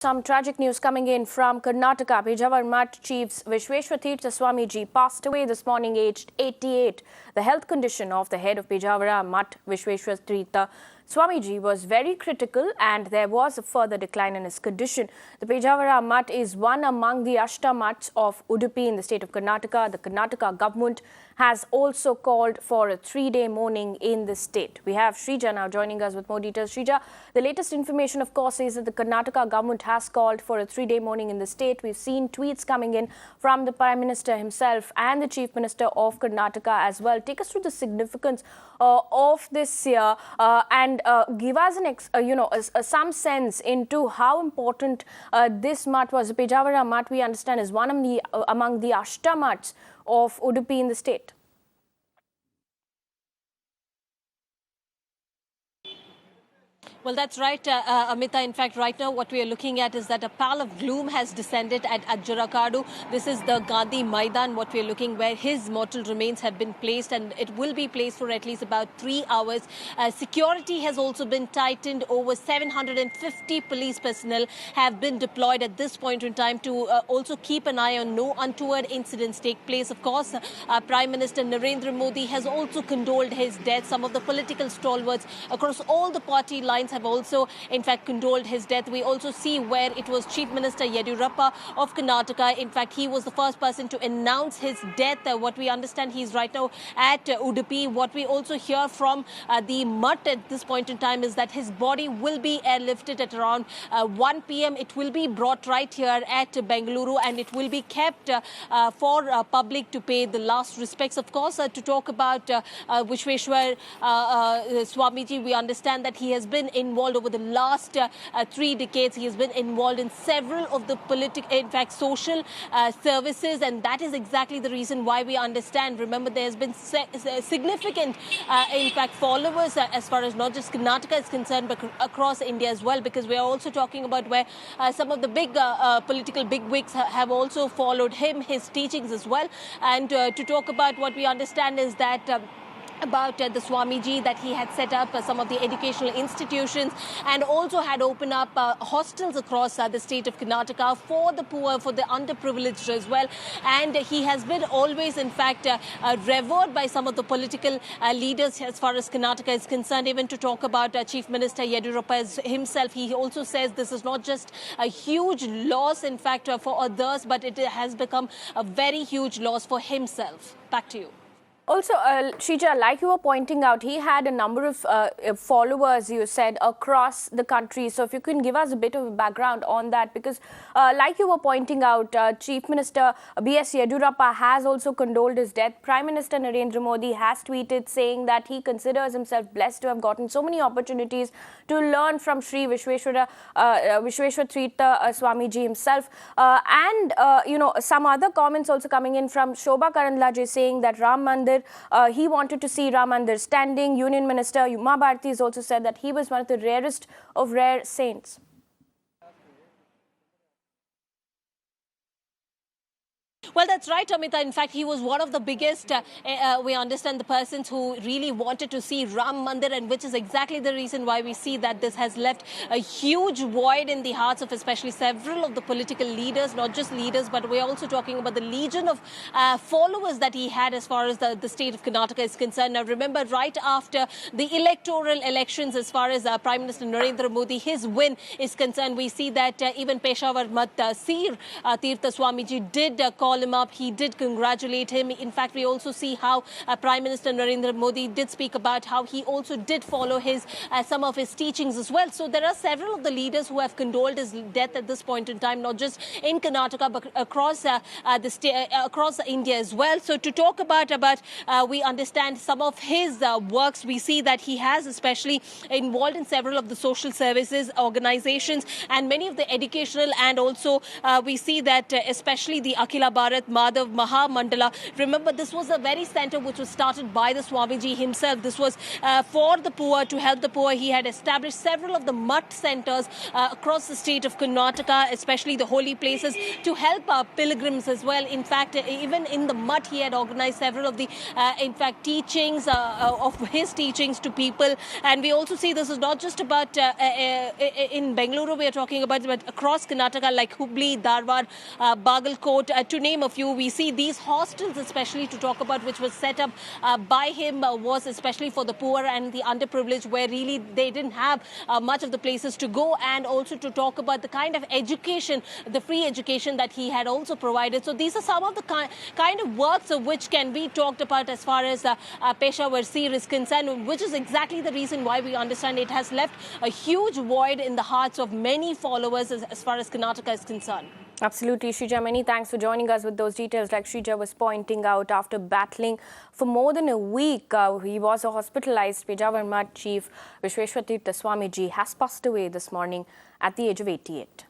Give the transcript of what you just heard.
Some tragic news coming in from Karnataka. Pejawar Mutt Chief's Vishwesha Teertha Swami passed away this morning, aged 88. The health condition of the head of Pejawar Mutt, Vishwesha Teertha Swami was very critical and there was a further decline in his condition. The Pejawar Mutt is one among the Ashta Mutts of Udupi in the state of Karnataka. The Karnataka government has also called for a 3-day mourning in the state. We have Shrija now joining us with more details. Shrija, the latest information, of course, is that the Karnataka government has called for a 3-day mourning in the state. We've seen tweets coming in from the Prime Minister himself and the Chief Minister of Karnataka as well. Take us through the significance of this year and give us some sense into how important this mutt was. The Pejawar Mutt, we understand, is one among the Ashta Mutts of Udupi in the state. Well, that's right, Amita. In fact, right now what we are looking at is that a pall of gloom has descended at Jarakadu. This is the Gandhi Maidan, what we are looking, where his mortal remains have been placed, and it will be placed for at least about 3 hours. Security has also been tightened. Over 750 police personnel have been deployed at this point in time to also keep an eye on no untoward incidents take place. Of course, Prime Minister Narendra Modi has also condoled his death. Some of the political stalwarts across all the party lines have also, in fact, condoled his death. We also see where it was Chief Minister Yediyurappa of Karnataka. In fact, he was the first person to announce his death. What we understand, he's right now at Udupi. What we also hear from the mutt at this point in time is that his body will be airlifted at around 1 p.m. It will be brought right here at Bengaluru, and it will be kept for public to pay the last respects. Of course, to talk about Vishwesha Swamiji, we understand that he has been involved over the last 3 decades. He has been involved in several of the social services, and that is exactly the reason why we understand. Remember, there has been significant, in fact, followers as far as not just Karnataka is concerned, but across India as well, because we are also talking about where some of the big political bigwigs have also followed him, his teachings as well. And to talk about what we understand is that about the Swamiji, that he had set up some of the educational institutions and also had opened up hostels across the state of Karnataka for the poor, for the underprivileged as well. And he has been always, in fact, revered by some of the political leaders as far as Karnataka is concerned. Even to talk about Chief Minister Yediyurappa himself, he also says this is not just a huge loss, in fact, for others, but it has become a very huge loss for himself. Back to you. Also, Shrija, like you were pointing out, he had a number of followers, you said, across the country. So if you can give us a bit of a background on that, because like you were pointing out, Chief Minister B.S. Yediyurappa has also condoled his death. Prime Minister Narendra Modi has tweeted saying that he considers himself blessed to have gotten so many opportunities to learn from Sri Vishwesha Teertha Swamiji himself. Some other comments also coming in from Shobha Karandlaje saying that Ram Mandir, he wanted to see Ram Mandir standing. Union Minister Uma Bharti has also said that he was one of the rarest of rare saints. Well, that's right, Amita. In fact, he was one of the biggest, we understand, the persons who really wanted to see Ram Mandir, and which is exactly the reason why we see that this has left a huge void in the hearts of especially several of the political leaders, not just leaders, but we're also talking about the legion of followers that he had as far as the state of Karnataka is concerned. Now, remember, right after the electoral elections, as far as Prime Minister Narendra Modi, his win is concerned, we see that even Pejawar Mutt Teertha Swamiji did call him up. He did congratulate him. In fact, we also see how Prime Minister Narendra Modi did speak about how he also did follow his some of his teachings as well. So there are several of the leaders who have condoled his death at this point in time, not just in Karnataka, but across across India as well. So to talk about we understand some of his works, we see that he has especially involved in several of the social services organizations and many of the educational, and also we see that especially the Akhila Bharat Bhat Madhav Mahamandala. Remember, this was the very center which was started by the Swamiji himself. This was for the poor, to help the poor. He had established several of the Mutt centers across the state of Karnataka, especially the holy places, to help pilgrims as well. In fact, even in the Mutt, he had organized several of the, teachings of his teachings to people. And we also see this is not just about in Bengaluru we are talking about, but across Karnataka, like Hubli, Dharwad, Bagalkot, to name a few. We see these hostels, especially to talk about, which was set up by him, was especially for the poor and the underprivileged, where really they didn't have much of the places to go, and also to talk about the kind of education, the free education that he had also provided. So these are some of the kind of works which can be talked about as far as Peshawar is concerned, which is exactly the reason why we understand it has left a huge void in the hearts of many followers as far as Karnataka is concerned. Absolutely, Shrija. Many thanks for joining us with those details. Like Shrija was pointing out, after battling for more than a week, he was hospitalized. Pejawar Mutt Chief Vishwesha Teertha Swami has passed away this morning at the age of 88.